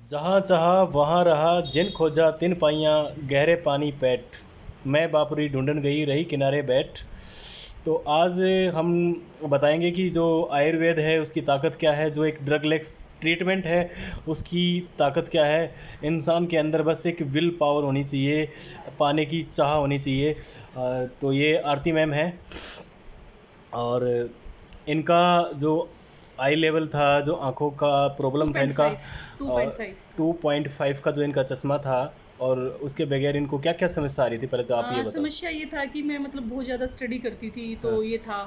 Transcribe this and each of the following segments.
जहाँ चाहा वहाँ रहा, जिन खोजा तिन पाइयाँ, गहरे पानी पैठ, मैं बापुरी ढूंढन गई रही किनारे बैठ। तो आज हम बताएंगे कि जो आयुर्वेद है उसकी ताकत क्या है, जो एक ड्रग लेस ट्रीटमेंट है उसकी ताकत क्या है। इंसान के अंदर बस एक विल पावर होनी चाहिए, पाने की चाह होनी चाहिए। तो ये आरती मैम है और इनका जो आई लेवल था, जो आंखों का प्रॉब्लम था इनका 2.5 का जो इनका चश्मा था, और उसके बगैर इनको क्या क्या समस्या आ रही थी, पहले तो आप ये बताओ। समस्या ये था कि मैं मतलब बहुत ज़्यादा स्टडी करती थी तो हाँ। ये था।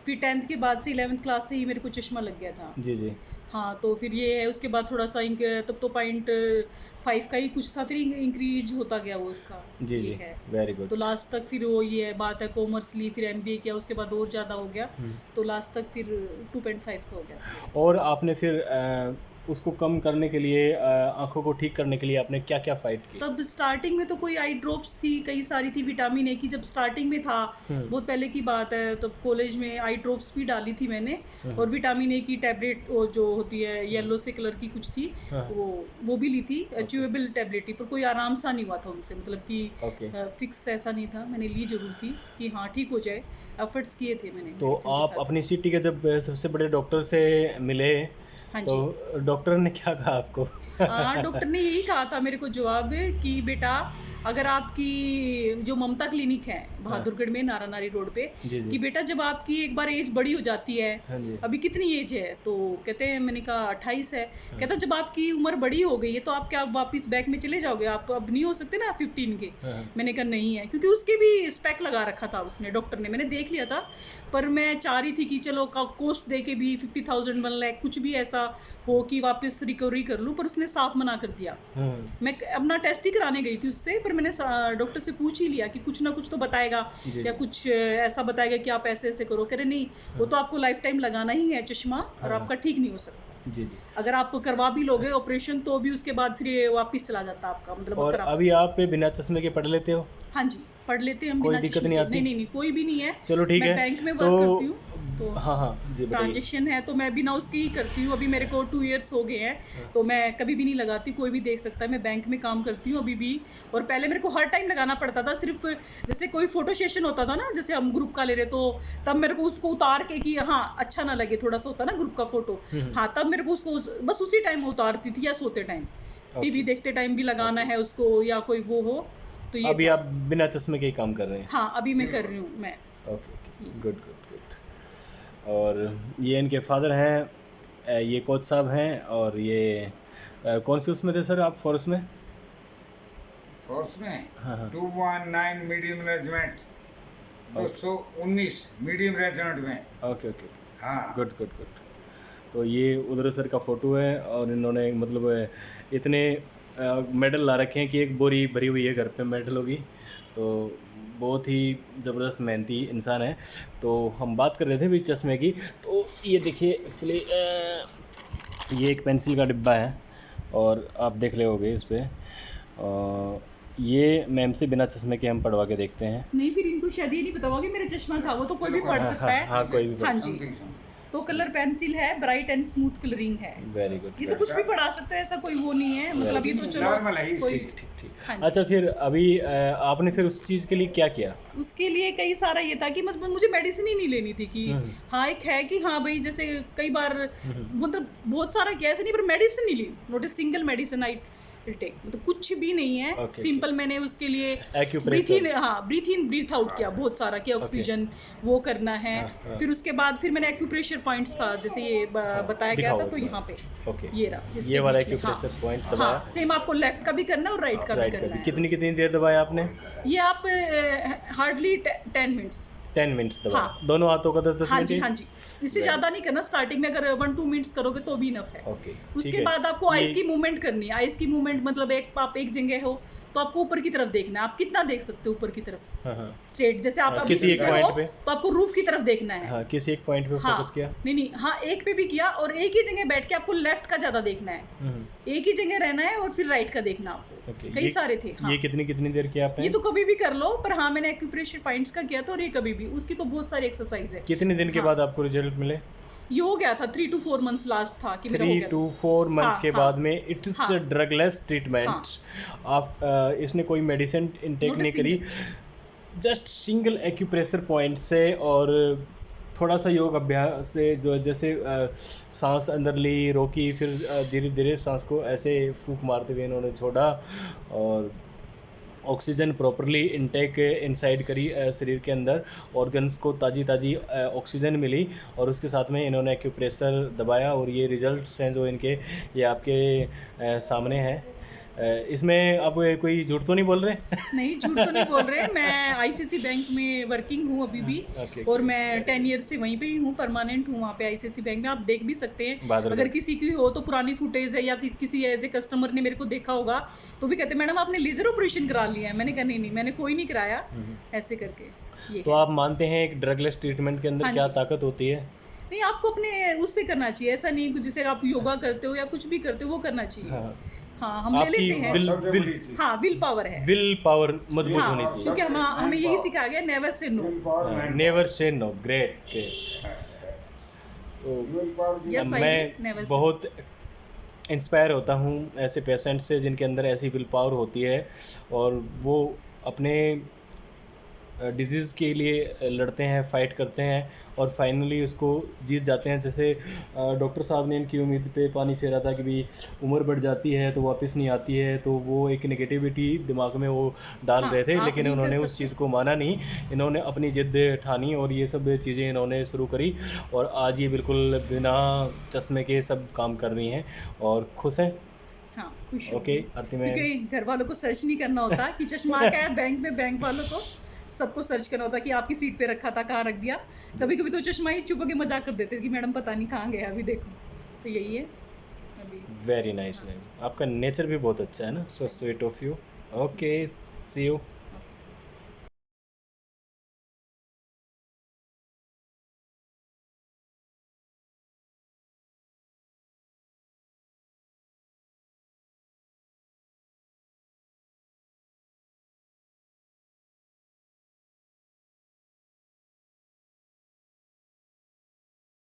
फिर 10th के बाद से 11th क्लास से ही मेरे को चश्मा लग गया था। जी जी। हाँ, तो फिर ये है, उसके बाद थोड़ा सा तब तो 0.5 का ही कुछ था, फिर इंक्रीज होता गया वो उसका। जी ये जी। है। वेरी तो गुड। लास्ट तक फिर वो ये है, बात है, कॉमर्स ली, फिर एमबीए किया, उसके बाद और ज़्यादा हो गया। तो लास्ट तक फिर 2.5 का हो गया था मेरे को। और आपने फिर उसको कम करने के लिए, आंखों को ठीक करने के लिए आपने क्या क्या फाइट की? तब स्टार्टिंग में तो कोई आई ड्रॉप्स थी, कई सारी थी, विटामिन ए की जब स्टार्टिंग में था, बहुत पहले की बात है, तब कॉलेज में आई ड्रॉप्स भी डाली थी मैंने। और विटामिन ए की टैबलेट जो होती है येलो से कलर की कुछ थी, हाँ। वो भी ली थी, च्यूएबल टैबलेट थी, पर कोई आराम सा नहीं हुआ था उनसे, मतलब कि ओके। फिक्स ऐसा नहीं था। मैंने ली जरूर थी कि हाँ ठीक हो जाए, एफर्ट्स किए थे मैंने तो मेडिसिन के आप साथ। अपनी सिटी के जब सबसे बड़े डॉक्टर से मिले, हाँ तो जी। डॉक्टर ने क्या कहा आपको? डॉक्टर ने यही कहा था मेरे को जवाब, कि बेटा अगर आपकी जो ममता क्लिनिक है हाँ। बहादुरगढ़ में, नारा नारी रोड पे, जी जी। कि बेटा जब आपकी एक बार एज बड़ी हो जाती है, हाँ जी। अभी कितनी एज है, तो कहते हैं, मैंने कहा 28 है। हाँ। कहता जब आपकी उम्र बड़ी हो गई है तो आप क्या वापस बैक में चले जाओगे, आप अब नहीं हो सकते ना 15 के। हाँ। मैंने कहा नहीं है, क्योंकि उसके भी स्पेक लगा रखा था उसने, डॉक्टर ने, मैंने देख लिया था। पर मैं चाह रही थी कि चलो कोस्ट दे के भी 50,000 1 लाख कुछ भी ऐसा हो कि वापस रिकवरी कर लूँ, पर उसने साफ मना कर दिया। मैं अपना टेस्ट ही कराने गई थी उससे, पर मैंने डॉक्टर से पूछ ही लिया कि कुछ ना कुछ तो बताएगा, जी। या कुछ ऐसा बताएगा कि आप ऐसे ऐसे करो। कह रहे नहीं, वो तो आपको लाइफ टाइम लगाना ही है चश्मा, और आपका ठीक नहीं हो सकता। जी जी। अगर आप करवा भी लोगे ऑपरेशन, तो भी उसके बाद फिर ये वापस चला जाता आपका, मतलब और खराब। अभी आप बिना चश्मे के पढ़ लेते हो? हाँ जी, पढ़ लेते हैं हम कोई बिना दिक्कत चश्मे नहीं के। आती? नहीं नहीं नहीं, कोई भी नहीं है। चलो ठीक मैं है। बैंक में तो वर्क करती हूँ, तो हाँ हाँ जी बताइए। ट्रांजेक्शन है, तो मैं बिना उसके ही करती हूँ। अभी मेरे को 2 इयर्स हो गए हैं, तो मैं कभी भी नहीं लगाती, कोई भी देख सकता है। मैं बैंक में काम करती हूँ अभी भी, और पहले मेरे को हर टाइम लगाना पड़ता था। सिर्फ जैसे कोई फोटो सेशन होता था ना, जैसे हम ग्रुप का ले रहे, तो तब मेरे को उसको उतार के, कि हाँ अच्छा ना लगे, थोड़ा सा होता ना ग्रुप का फोटो, हाँ, तब मेरे को उसको बस उसी टाइम उतारती थी, या सोते टाइम, टीवी देखते टाइम भी लगाना है उसको, या कोई वो हो, तो ये अभी था। आप बिना चश्मे के ही काम कर रहे हैं? हाँ, अभी मैं कर रही हूँ मैं। Okay, good good good. और ये इनके फादर हैं, ये कोच साहब हैं, और ये कौन से उसमें थे सर आप, फोर्स में? फोर्स में हाँ हाँ। 219 मीडियम रेजिमेंट, 219 मीडियम रेजिमेंट में। Okay okay. हाँ। Good good good. तो ये उधर सर का फ़ोटो है, और इन्होंने मतलब इतने मेडल ला रखे हैं कि एक बोरी भरी हुई है घर पे मेडलों की। तो बहुत ही ज़बरदस्त मेहनती इंसान है। तो हम बात कर रहे थे भी चश्मे की, तो ये देखिए एक्चुअली ये एक पेंसिल का डिब्बा है, और आप देख रहे होगे इस पर, ये मैम से बिना चश्मे के हम पढ़वा के देखते हैं। नहीं, फिर इनको शायद ये नहीं पता होगा कि मेरा चश्मा था, वो तो कोई भी पढ़ सकता है। हाँ कोई भी पढ़ हाँ जी। तो कलर पेंसिल है, ब्राइट एंड स्मूथ कलरिंग है। Very good. ये तो कुछ भी पढ़ा सकते हैं, ऐसा कोई वो नहीं है, मतलब ये तो चलो नॉर्मल है, कोई। ठीक ठीक ठीक। हाँ जी। अच्छा, फिर अभी आपने फिर उस चीज़ के लिए क्या किया? उसके लिए कई सारा ये था कि मतलब मुझे मेडिसिन ही नहीं लेनी थी, कि हाँ एक है कि हाँ भाई, जैसे कई बार मतलब बहुत सारा किया, ऐसे नहीं, पर मेडिसिन नहीं ली, not a single medicine I take, मतलब कुछ भी नहीं है। Okay, सिंपल मैंने उसके लिए Acupressure। ब्रीथ इन ब्रीथ आउट किया बहुत सारा, कि ऑक्सीजन वो करना है। फिर उसके बाद फिर मैंने एक्यूप्रेशर पॉइंट्स था, जैसे ये बताया गया था, तो यहाँ पे ओके, ये रहा, ये वाला एक्यूप्रेशर पॉइंट दबाया। हाँ, सेम आपको लेफ्ट का भी करना है और राइट का भी करना है। कितनी कितनी देर दबाया आपने? ये आप हार्डली 10 मिनट्स 10 मिनट्स दबाया। हाँ। दोनों हाथों का 10-10 हाँ मिनट? जी, हाँ जी। इससे ज्यादा नहीं करना, स्टार्टिंग में अगर 1-2 मिनट्स करोगे तो भी इनफ है। ओके, उसके बाद आपको आइज की मूवमेंट करनी है। आइज की मूवमेंट मतलब आप एक जगह हो, तो आपको ऊपर की तरफ देखना है। आप कितना देख सकते हो ऊपर की तरफ? हाँ हाँ। स्ट्रेट, जैसे आप अभी किसी एक सीधे पॉइंट हो, पे? तो आपको रूफ की तरफ देखना है। हाँ, किसी एक पॉइंट पे हाँ, फोकस किया? नहीं नहीं, हाँ एक पे भी किया, और एक ही जगह बैठ के आपको लेफ्ट का ज्यादा देखना है। एक ही जगह रहना है, और फिर राइट का देखना आपको। ओके, कई सारे थे। हाँ। ये कितनी कितनी देर किया आपने? ये तो कभी भी कर लो, पर हाँ मैंने एक्यूप्रेशर पॉइंट्स का किया था, और ये कभी भी, उसकी तो बहुत सारी एक्सरसाइज है। कितने दिन के बाद आपको रिजल्ट मिले? ये हो गया था 3 to 4 मंथ्स लास्ट था कि मेरा हो 3 गया to था। 4 मंथ हाँ, के हाँ, बाद में इट इज हाँ, ड्रगलेस ट्रीटमेंट। आप इसने कोई मेडिसिन इनटेक नॉट अ नहीं करी, single. Just single acupressure point से और थोड़ा सा योग अभ्यास से, जो जैसे सांस अंदर ली, रोकी, फिर धीरे धीरे सांस को ऐसे फूंक मारते हुए इन्होंने छोड़ा और ऑक्सीजन प्रॉपरली इनटेक इनसाइड करी शरीर के अंदर, ऑर्गन्स को ताज़ी ताज़ी ऑक्सीजन मिली और उसके साथ में इन्होंने एक्यूप्रेशर दबाया और ये रिजल्ट्स हैं जो इनके, ये आपके सामने हैं। इसमें आप कोई झूठ तो नहीं बोल रहे? नहीं, झूठ तो नहीं बोल रहे। मैं आईसीआईसी बैंक में वर्किंग हूँ अभी भी, ओके, और मैं 10 ईयर से वहीं पे ही हूँ, परमानेंट हूँ वहाँ पे आईसीआईसी बैंक में। आप देख भी सकते हैं, बहादुरगढ़। अगर किसी की हो तो पुरानी फुटेज है, या किसी एज ए कस्टमर ने मेरे को देखा होगा तो भी कहते मैडम आपने लेजर ऑपरेशन करा लिया है। मैंने कहा नहीं नहीं, मैंने कोई नहीं कराया, ऐसे करके ये तो है। आप मानते हैं एक ड्रगलेस ट्रीटमेंट के अंदर हाँ क्या जी। ताकत होती है? नहीं, आपको अपने उससे करना चाहिए, ऐसा नहीं कि जैसे आप योगा करते हो या कुछ भी करते हो वो करना चाहिए। हाँ, हाँ, हम ले आपकी लेते हैं। विल सबसे विल बड़ी चीज हाँ, विल पावर है। विल पावर मजबूत हाँ, होनी चाहिए। क्योंकि हमें यही सिखाया गया, never say no. Will power man never say no. Great great. Will power Yes, I मैं did, never say बहुत इंस्पायर होता हूँ ऐसे पेशेंट से जिनके अंदर ऐसी विल पावर होती है और वो अपने डिजीज़ के लिए लड़ते हैं, फाइट करते हैं और फाइनली उसको जीत जाते हैं। जैसे डॉक्टर साहब ने इनकी उम्मीद पे पानी फेरा था कि भी उम्र बढ़ जाती है तो वापस नहीं आती है, तो वो एक नेगेटिविटी दिमाग में वो डाल हाँ, रहे थे, आप लेकिन नहीं कर उन्होंने उस सकते। चीज़ को माना नहीं। इन्होंने अपनी जिद ठानी और ये सब चीज़ें इन्होंने शुरू करी और आज ये बिल्कुल बिना चश्मे के सब काम कर रही हैं और खुश हैं। हाँ, खुश हूँ। ओके, आरती में क्योंकि घर वालों को सर्च नहीं करना होता कि चश्मा क्या है, बैंक में बैंक वालों को सबको सर्च करना होता कि आपकी सीट पे रखा था, कहाँ रख दिया। कभी कभी तो चश्मा ही चुप के मजाक कर देते कि मैडम पता नहीं कहाँ गया, अभी देखो। तो यही है अभी। Very nice nice. आपका नेचर भी बहुत अच्छा है ना, so sweet of you. Okay, see you.